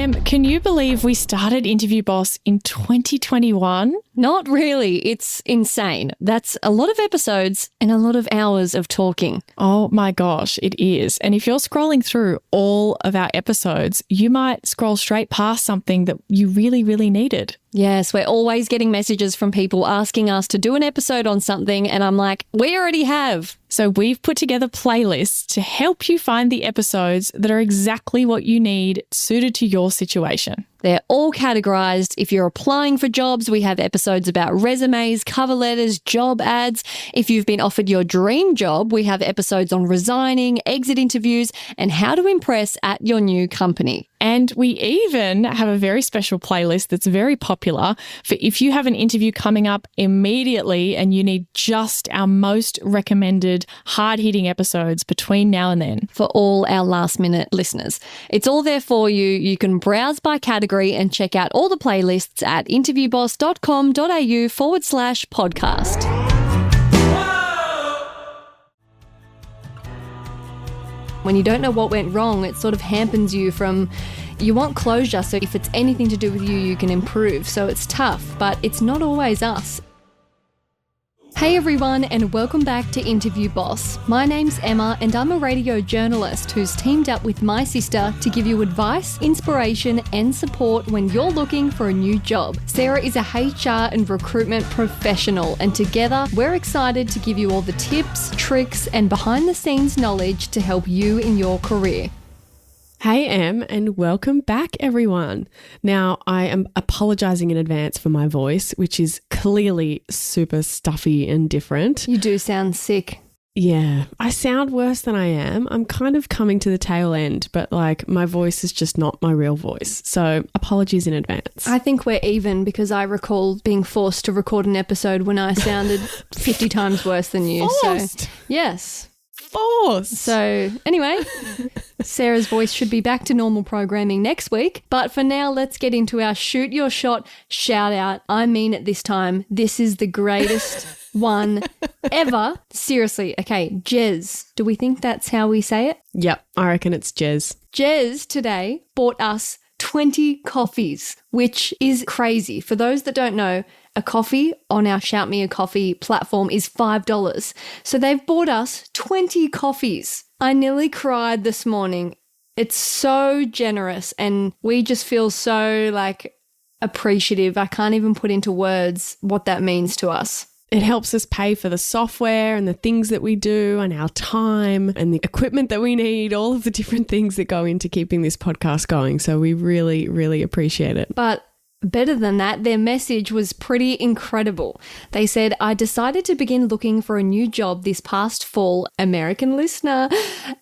Em, can you believe we started Interview Boss in 2021? Not really. It's insane. That's a lot of episodes and a lot of hours of talking. Oh my gosh, it is. And if you're scrolling through all of our episodes, you might scroll straight past something that you really, really needed. Yes, we're always getting messages from people asking us to do an episode on something, and I'm like, we already have. So we've put together playlists to help you find the episodes that are exactly what you need, suited to your situation. They're all categorized. If you're applying for jobs, we have episodes about resumes, cover letters, job ads. If you've been offered your dream job, we have episodes on resigning, exit interviews, and how to impress at your new company. And we even have a very special playlist that's very popular for if you have an interview coming up immediately and you need just our most recommended hard-hitting episodes between now and then. For all our last-minute listeners. It's all there for you. You can browse by category and check out all the playlists at interviewboss.com.au/podcast. When you don't know what went wrong, it sort of hampers you from, you want closure, so if it's anything to do with you, you can improve. So it's tough, but it's not always us. Hey everyone, and welcome back to Interview Boss. My name's Emma, and I'm a radio journalist who's teamed up with my sister to give you advice, inspiration, and support when you're looking for a new job. Sarah is a HR and recruitment professional, and together we're excited to give you all the tips, tricks, and behind-the-scenes knowledge to help you in your career. Hey Em, and welcome back everyone. Now, I am apologising in advance for my voice, which is clearly super stuffy and different. You do sound sick. Yeah, I sound worse than I am. I'm kind of coming to the tail end, but my voice is just not my real voice. So apologies in advance. I think we're even because I recall being forced to record an episode when I sounded 50 times worse than you. Forced? So, yes. Forced. So anyway, Sarah's voice should be back to normal programming next week. But for now, let's get into our shoot your shot shout out. I mean it this time. This is the greatest one ever. Seriously. Okay, Jez. Do we think that's how we say it? Yep, I reckon it's Jez. Jez today bought us 20 coffees, which is crazy. For those that don't know, a coffee on our Shout Me a Coffee platform is $5. So they've bought us 20 coffees. I nearly cried this morning. It's so generous and we just feel so appreciative. I can't even put into words what that means to us. It helps us pay for the software and the things that we do and our time and the equipment that we need, all of the different things that go into keeping this podcast going. So we really, really appreciate it. But better than that, their message was pretty incredible. They said, I decided to begin looking for a new job this past fall, American listener,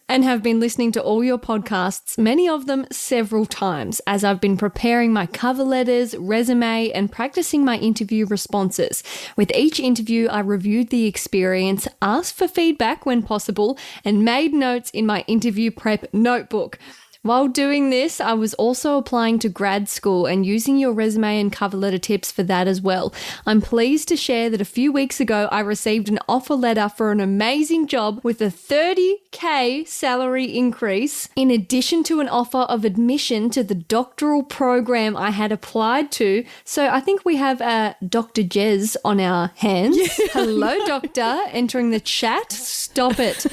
and have been listening to all your podcasts, many of them several times, as I've been preparing my cover letters, resume, and practicing my interview responses. With each interview, I reviewed the experience, asked for feedback when possible, and made notes in my interview prep notebook. While doing this, I was also applying to grad school and using your resume and cover letter tips for that as well. I'm pleased to share that a few weeks ago, I received an offer letter for an amazing job with a $30,000 salary increase, in addition to an offer of admission to the doctoral program I had applied to. So I think we have Dr. Jez on our hands. Hello, doctor, entering the chat. Stop it.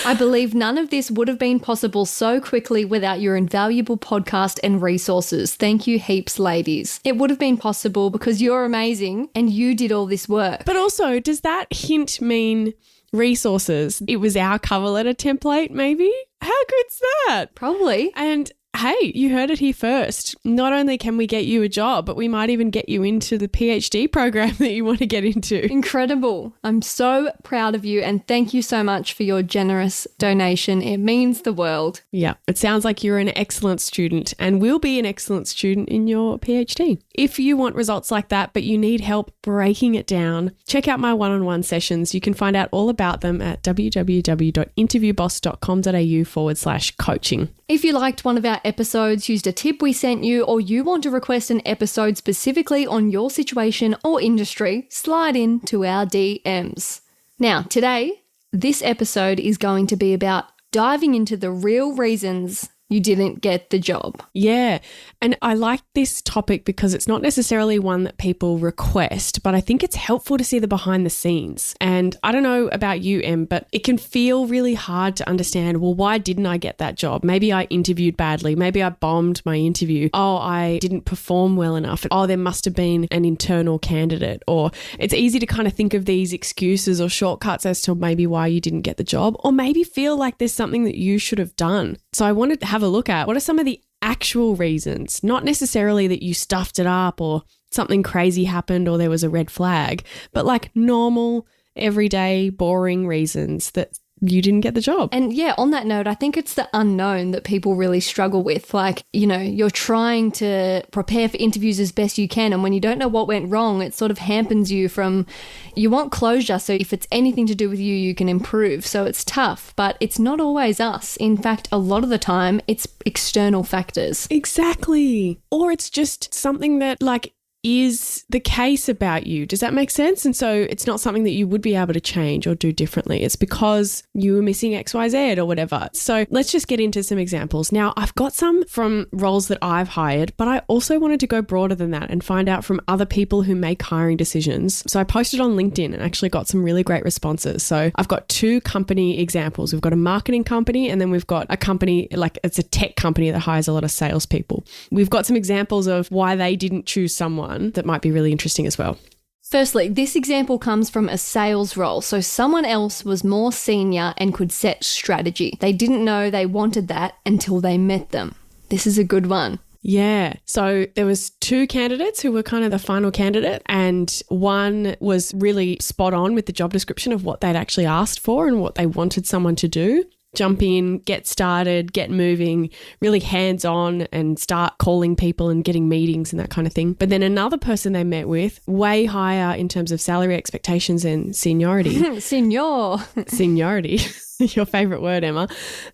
I believe none of this would have been possible so quickly without your invaluable podcast and resources. Thank you heaps, ladies. It would have been possible because you're amazing and you did all this work. But also, does that hint mean resources? It was our cover letter template, maybe? How good's that? Probably. And hey, you heard it here first. Not only can we get you a job, but we might even get you into the PhD program that you want to get into. Incredible. I'm so proud of you and thank you so much for your generous donation. It means the world. Yeah, it sounds like you're an excellent student and will be an excellent student in your PhD. If you want results like that, but you need help breaking it down, check out my one-on-one sessions. You can find out all about them at www.interviewboss.com.au/coaching. If you liked one of our episodes, used a tip we sent you, or you want to request an episode specifically on your situation or industry, slide in to our DMs. Now, today, this episode is going to be about diving into the real reasons you didn't get the job. Yeah. And I like this topic because it's not necessarily one that people request, but I think it's helpful to see the behind the scenes. And I don't know about you, Em, but it can feel really hard to understand, well, why didn't I get that job? Maybe I interviewed badly. Maybe I bombed my interview. Oh, I didn't perform well enough. Oh, there must have been an internal candidate. Or it's easy to kind of think of these excuses or shortcuts as to maybe why you didn't get the job, or maybe feel like there's something that you should have done. So I wanted to have a look at what are some of the actual reasons, not necessarily that you stuffed it up or something crazy happened or there was a red flag, but like normal, everyday, boring reasons that you didn't get the job. And yeah, on that note, I think it's the unknown that people really struggle with. Like, you know, you're trying to prepare for interviews as best you can. And when you don't know what went wrong, it sort of hampers you from, you want closure. So if it's anything to do with you, you can improve. So it's tough, but it's not always us. In fact, a lot of the time it's external factors. Exactly. Or it's just something that like is the case about you. Does that make sense? And so it's not something that you would be able to change or do differently. It's because you were missing XYZ or whatever. So let's just get into some examples. Now, I've got some from roles that I've hired, but I also wanted to go broader than that and find out from other people who make hiring decisions. So I posted on LinkedIn and actually got some really great responses. So I've got 2 company examples. We've got a marketing company and then we've got a company, like it's a tech company that hires a lot of salespeople. We've got some examples of why they didn't choose someone that might be really interesting as well. Firstly, this example comes from a sales role. So someone else was more senior and could set strategy. They didn't know they wanted that until they met them. This is a good one. Yeah. So there was 2 candidates who were kind of the final candidate, and one was really spot on with the job description of what they'd actually asked for and what they wanted someone to do. Jump in, get started, get moving, really hands-on and start calling people and getting meetings and that kind of thing. But then another person they met with, way higher in terms of salary expectations and seniority. Seniority. Your favorite word, Emma.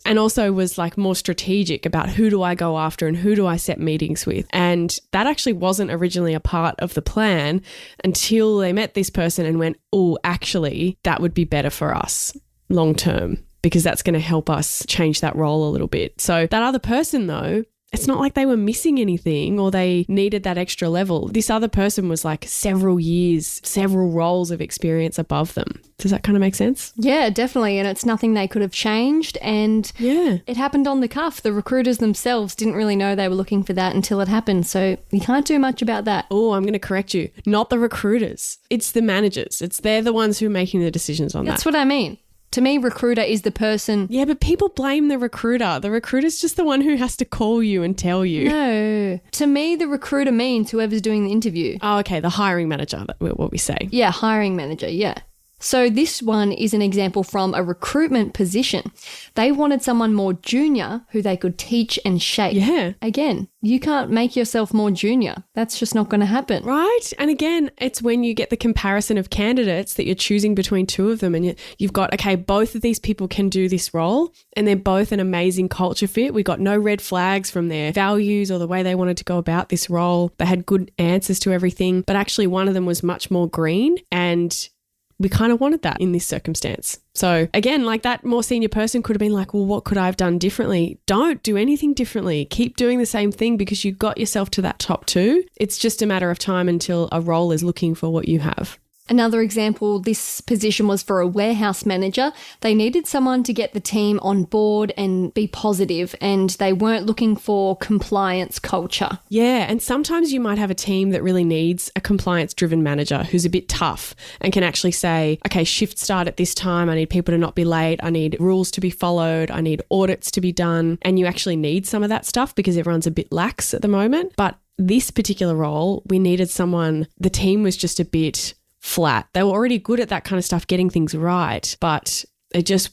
And also was like more strategic about who do I go after and who do I set meetings with. And that actually wasn't originally a part of the plan until they met this person and went, oh, actually, that would be better for us long term, because that's going to help us change that role a little bit. So that other person though, it's not like they were missing anything or they needed that extra level. This other person was like several years, several roles of experience above them. Does that kind of make sense? Yeah, definitely. And it's nothing they could have changed. And yeah, it happened on the cuff. The recruiters themselves didn't really know they were looking for that until it happened. So you can't do much about that. Oh, I'm going to correct you. Not the recruiters. It's the managers. They're the ones who are making the decisions on that. That's what I mean. To me, recruiter is the person. Yeah, but people blame the recruiter. The recruiter's just the one who has to call you and tell you. No. To me, the recruiter means whoever's doing the interview. Oh, okay. The hiring manager, what we say. Yeah, hiring manager. Yeah. So this one is an example from a recruitment position. They wanted someone more junior who they could teach and shape. Yeah. Again, you can't make yourself more junior. That's just not going to happen. Right. And again, it's when you get the comparison of candidates that you're choosing between 2 of them and you've got, okay, both of these people can do this role and they're both an amazing culture fit. We got no red flags from their values or the way they wanted to go about this role. They had good answers to everything, but actually one of them was much more green, and we kind of wanted that in this circumstance. So again, like that more senior person could have been like, well, what could I have done differently? Don't do anything differently. Keep doing the same thing because you got yourself to that top 2. It's just a matter of time until a role is looking for what you have. Another example, this position was for a warehouse manager. They needed someone to get the team on board and be positive, and they weren't looking for compliance culture. Yeah, and sometimes you might have a team that really needs a compliance-driven manager who's a bit tough and can actually say, okay, shift start at this time. I need people to not be late. I need rules to be followed. I need audits to be done. And you actually need some of that stuff because everyone's a bit lax at the moment. But this particular role, we needed someone, the team was just a bit flat. They were already good at that kind of stuff, getting things right, but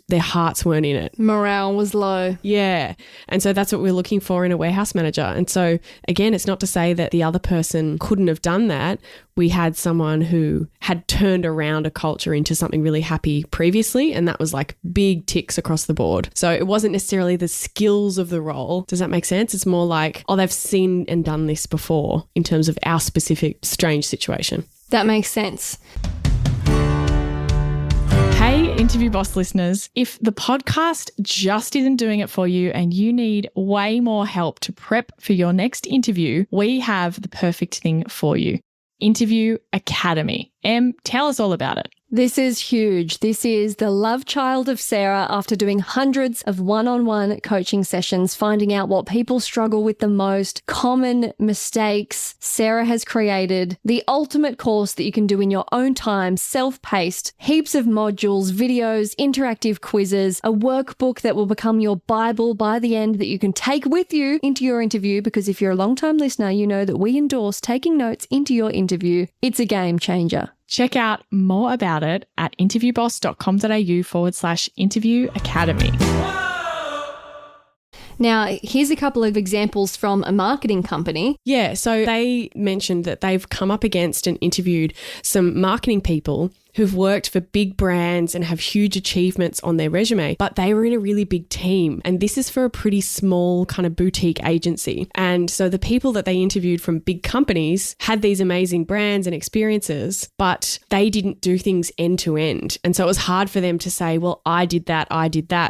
their hearts weren't in it. Morale was low. Yeah. And so that's what we're looking for in a warehouse manager. And so again, it's not to say that the other person couldn't have done that. We had someone who had turned around a culture into something really happy previously, and that was like big ticks across the board. So it wasn't necessarily the skills of the role. Does that make sense? It's more like, oh, they've seen and done this before in terms of our specific strange situation. That makes sense. Hey, Interview Boss listeners, if the podcast just isn't doing it for you and you need way more help to prep for your next interview, we have the perfect thing for you. Interview Academy. Em, tell us all about it. This is huge. This is the love child of Sarah after doing hundreds of one-on-one coaching sessions, finding out what people struggle with the most, common mistakes. Sarah has created the ultimate course that you can do in your own time, self-paced, heaps of modules, videos, interactive quizzes, a workbook that will become your Bible by the end that you can take with you into your interview, because if you're a long-time listener, you know that we endorse taking notes into your interview. It's a game changer. Check out more about it at interviewboss.com.au/interview academy. Now, here's a couple of examples from a marketing company. Yeah, so they mentioned that they've come up against and interviewed some marketing people who've worked for big brands and have huge achievements on their resume, but they were in a really big team. And this is for a pretty small kind of boutique agency. And so the people that they interviewed from big companies had these amazing brands and experiences, but they didn't do things end to end. And so it was hard for them to say, well, I did that,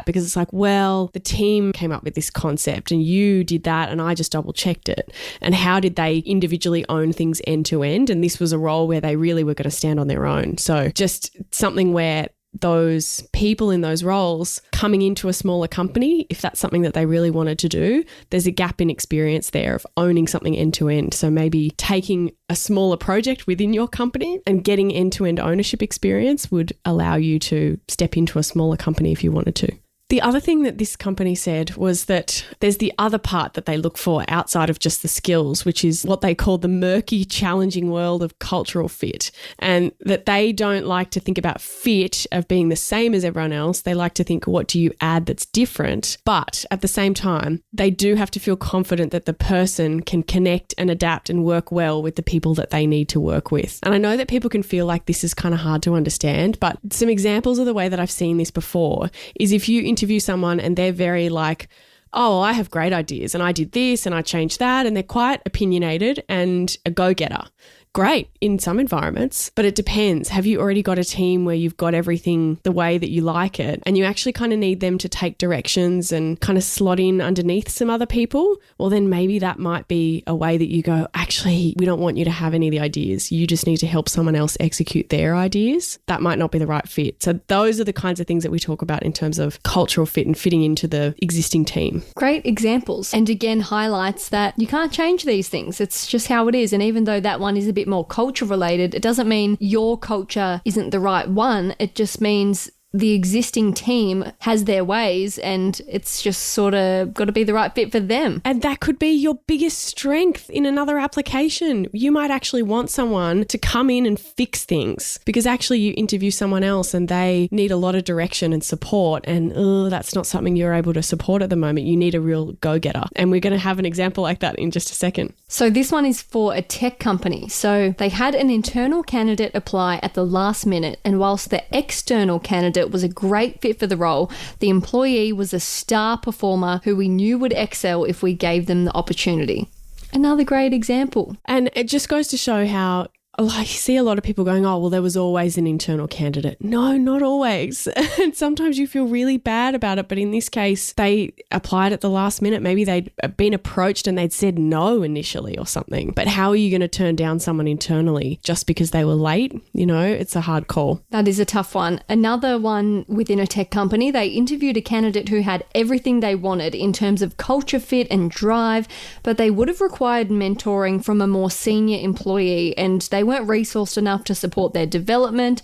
because it's like, well, the team came up with this concept and you did that and I just double checked it. And how did they individually own things end to end? And this was a role where they really were going to stand on their own. So just something where those people in those roles coming into a smaller company, if that's something that they really wanted to do, there's a gap in experience there of owning something end to end. So maybe taking a smaller project within your company and getting end to end ownership experience would allow you to step into a smaller company if you wanted to. The other thing that this company said was that there's the other part that they look for outside of just the skills, which is what they call the murky, challenging world of cultural fit. And that they don't like to think about fit of being the same as everyone else. They like to think, what do you add that's different? But at the same time, they do have to feel confident that the person can connect and adapt and work well with the people that they need to work with. And I know that people can feel like this is kind of hard to understand, but some examples of the way that I've seen this before is if you interview someone and they're very like, oh, I have great ideas and I did this and I changed that, and they're quite opinionated and a go-getter. Great in some environments, but it depends. Have you already got a team where you've got everything the way that you like it and you actually kind of need them to take directions and kind of slot in underneath some other people? Well, then maybe that might be a way that you go, actually, we don't want you to have any of the ideas. You just need to help someone else execute their ideas. That might not be the right fit. So those are the kinds of things that we talk about in terms of cultural fit and fitting into the existing team. Great examples. And again, highlights that you can't change these things. It's just how it is. And even though that one is a bit more culture related, it doesn't mean your culture isn't the right one. It just means the existing team has their ways and it's just sort of got to be the right fit for them. And that could be your biggest strength in another application. You might actually want someone to come in and fix things because actually you interview someone else and they need a lot of direction and support, and that's not something you're able to support at the moment. You need a real go-getter. And we're going to have an example like that in just a second. So this one is for a tech company. So they had an internal candidate apply at the last minute, and whilst the external candidate was a great fit for the role, the employee was a star performer who we knew would excel if we gave them the opportunity. Another great example. And it just goes to show how I see a lot of people going, oh, well, there was always an internal candidate. No, not always. And sometimes you feel really bad about it. But in this case, they applied at the last minute. Maybe they'd been approached and they'd said no initially or something. But how are you going to turn down someone internally just because they were late? You know, it's a hard call. That is a tough one. Another one within a tech company, they interviewed a candidate who had everything they wanted in terms of culture fit and drive, but they would have required mentoring from a more senior employee, and they weren't resourced enough to support their development,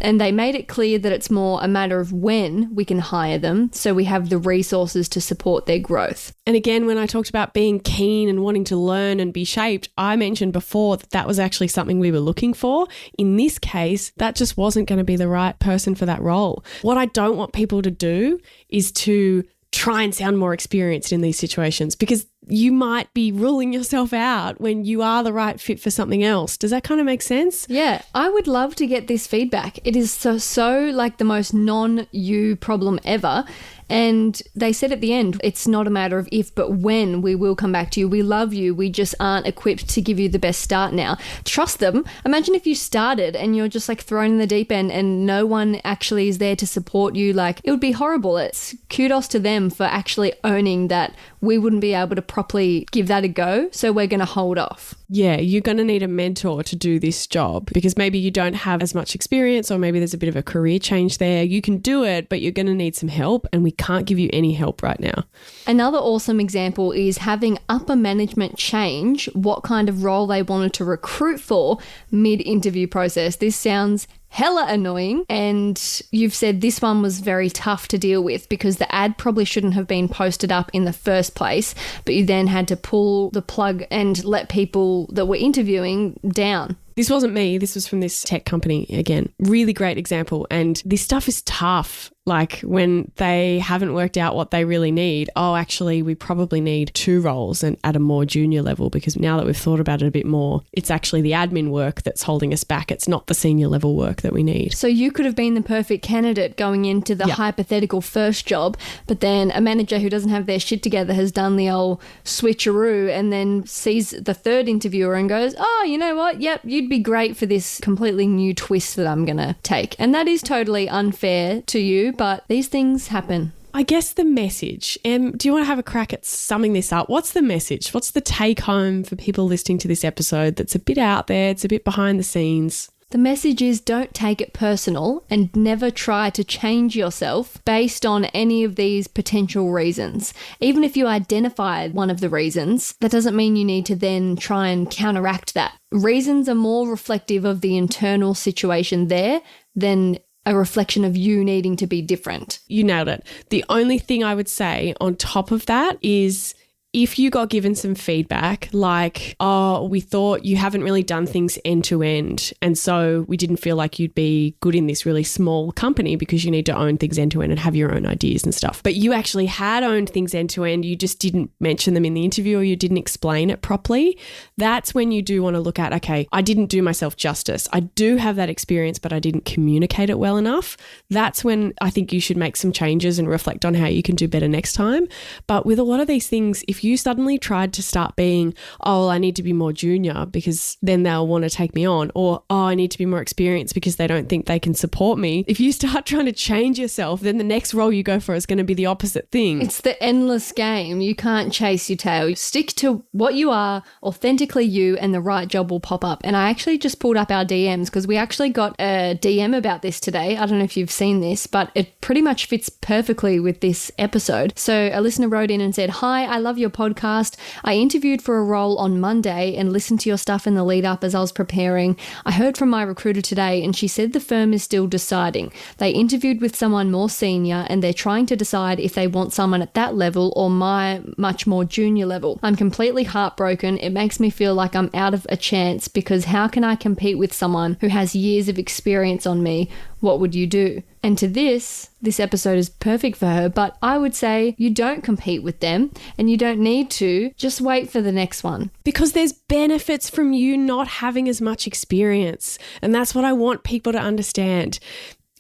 and they made it clear that it's more a matter of when we can hire them so we have the resources to support their growth. And again, when I talked about being keen and wanting to learn and be shaped, I mentioned before that that was actually something we were looking for. In this case, that just wasn't going to be the right person for that role. What I don't want people to do is to try and sound more experienced in these situations, because you might be ruling yourself out when you are the right fit for something else. Does that kind of make sense? Yeah, I would love to get this feedback. It is so like the most non-you problem ever. And they said at the end, it's not a matter of if, but when we will come back to you. We love you. We just aren't equipped to give you the best start now. Trust them. Imagine if you started and you're just like thrown in the deep end and no one actually is there to support you. Like, it would be horrible. It's kudos to them for actually owning that we wouldn't be able to properly give that a go. So we're going to hold off. Yeah, you're going to need a mentor to do this job because maybe you don't have as much experience or maybe there's a bit of a career change there. You can do it, but you're going to need some help and we can't give you any help right now. Another awesome example is having upper management change what kind of role they wanted to recruit for mid-interview process. This sounds hella annoying, and you've said this one was very tough to deal with because the ad probably shouldn't have been posted up in the first place, but you then had to pull the plug and let people that were interviewing down. This wasn't me. This was from this tech company again. Really great example. And this stuff is tough. Like when they haven't worked out what they really need. Oh, actually, we probably need 2 roles and at a more junior level because now that we've thought about it a bit more, it's actually the admin work that's holding us back. It's not the senior level work that we need. So you could have been the perfect candidate going into the hypothetical first job, but then a manager who doesn't have their shit together has done the old switcheroo and then sees the third interviewer and goes, oh, you know what? Yep, you'd be great for this completely new twist that I'm going to take. And that is totally unfair to you, but these things happen. I guess the message, do you want to have a crack at summing this up? What's the message? What's the take home for people listening to this episode that's a bit out there, it's a bit behind the scenes? The message is don't take it personal and never try to change yourself based on any of these potential reasons. Even if you identified one of the reasons, that doesn't mean you need to then try and counteract that. Reasons are more reflective of the internal situation there than a reflection of you needing to be different. You nailed it. The only thing I would say on top of that is if you got given some feedback like, oh, we thought you haven't really done things end to end, and so we didn't feel like you'd be good in this really small company because you need to own things end to end and have your own ideas and stuff. But you actually had owned things end to end, you just didn't mention them in the interview or you didn't explain it properly. That's when you do want to look at, okay, I didn't do myself justice. I do have that experience, but I didn't communicate it well enough. That's when I think you should make some changes and reflect on how you can do better next time. But with a lot of these things, if you suddenly tried to start being, oh, well, I need to be more junior because then they'll want to take me on, or, oh, I need to be more experienced because they don't think they can support me. If you start trying to change yourself, then the next role you go for is going to be the opposite thing. It's the endless game. You can't chase your tail. You stick to what you are, authentically you, and the right job will pop up. And I actually just pulled up our DMs because we actually got a DM about this today. I don't know if you've seen this, but it pretty much fits perfectly with this episode. So a listener wrote in and said, hi, I love your podcast. I interviewed for a role on Monday and listened to your stuff in the lead up as I was preparing. I heard from my recruiter today and she said the firm is still deciding. They interviewed with someone more senior and they're trying to decide if they want someone at that level or my much more junior level. I'm completely heartbroken. It makes me feel like I'm out of a chance because how can I compete with someone who has years of experience on me? What would you do? And to this episode is perfect for her, but I would say you don't compete with them and you don't need to. Just wait for the next one. Because there's benefits from you not having as much experience. And that's what I want people to understand.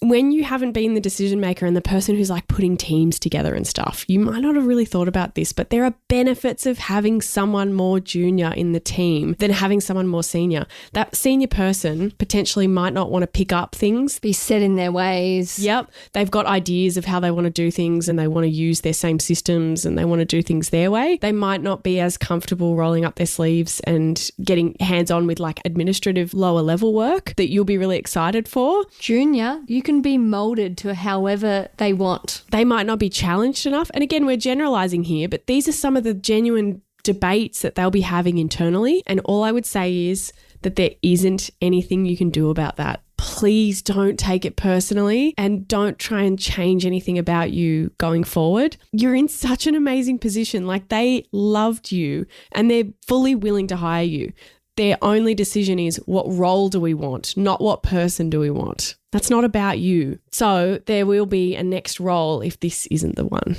When you haven't been the decision maker and the person who's like putting teams together and stuff, you might not have really thought about this, but there are benefits of having someone more junior in the team than having someone more senior. That senior person potentially might not want to pick up things. Be set in their ways. Yep. They've got ideas of how they want to do things and they want to use their same systems and they want to do things their way. They might not be as comfortable rolling up their sleeves and getting hands-on with like administrative lower level work that you'll be really excited for. Junior, you can be molded to however they want. They might not be challenged enough. And again, we're generalizing here, but these are some of the genuine debates that they'll be having internally. And all I would say is that there isn't anything you can do about that. Please don't take it personally and don't try and change anything about you going forward. You're in such an amazing position. Like they loved you and they're fully willing to hire you. Their only decision is what role do we want, not what person do we want. That's not about you. So there will be a next role if this isn't the one.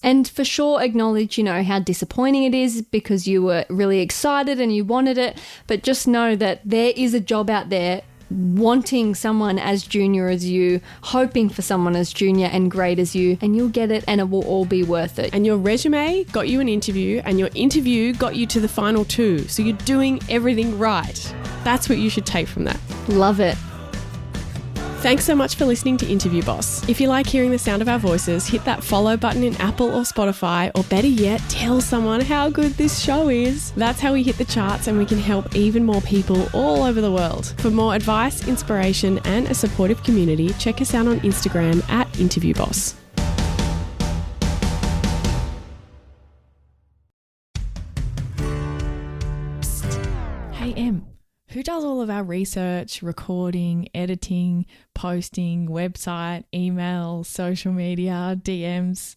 And for sure, acknowledge, how disappointing it is because you were really excited and you wanted it. But just know that there is a job out there wanting someone as junior as you, hoping for someone as junior and great as you, and you'll get it and it will all be worth it. And your resume got you an interview, and your interview got you to the final 2. So you're doing everything right. That's what you should take from that. Love it. Thanks so much for listening to Interview Boss. If you like hearing the sound of our voices, hit that follow button in Apple or Spotify, or better yet, tell someone how good this show is. That's how we hit the charts and we can help even more people all over the world. For more advice, inspiration, and a supportive community, check us out on Instagram at InterviewBoss. Hey, Em. Who does all of our research, recording, editing, posting, website, email, social media, DMs?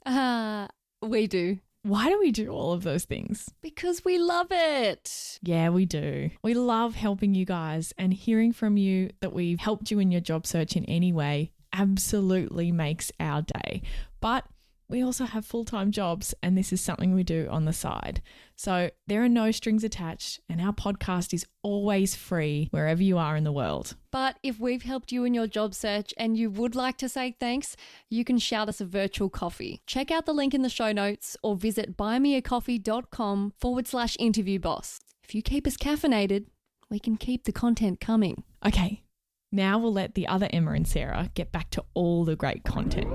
We do. Why do we do all of those things? Because we love it. Yeah, we do. We love helping you guys, and hearing from you that we've helped you in your job search in any way absolutely makes our day. But we also have full-time jobs, and this is something we do on the side. So there are no strings attached, and our podcast is always free wherever you are in the world. But if we've helped you in your job search and you would like to say thanks, you can shout us a virtual coffee. Check out the link in the show notes or visit buymeacoffee.com/interviewboss. If you keep us caffeinated, we can keep the content coming. Okay, now we'll let the other Emma and Sarah get back to all the great content.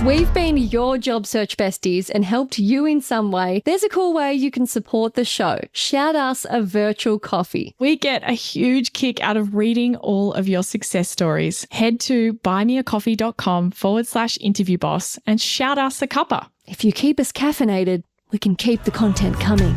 We've been your job search besties and helped you in some way. There's a cool way you can support the show. Shout us a virtual coffee. We get a huge kick out of reading all of your success stories. Head to buymeacoffee.com/interviewboss and shout us a cuppa. If you keep us caffeinated, we can keep the content coming.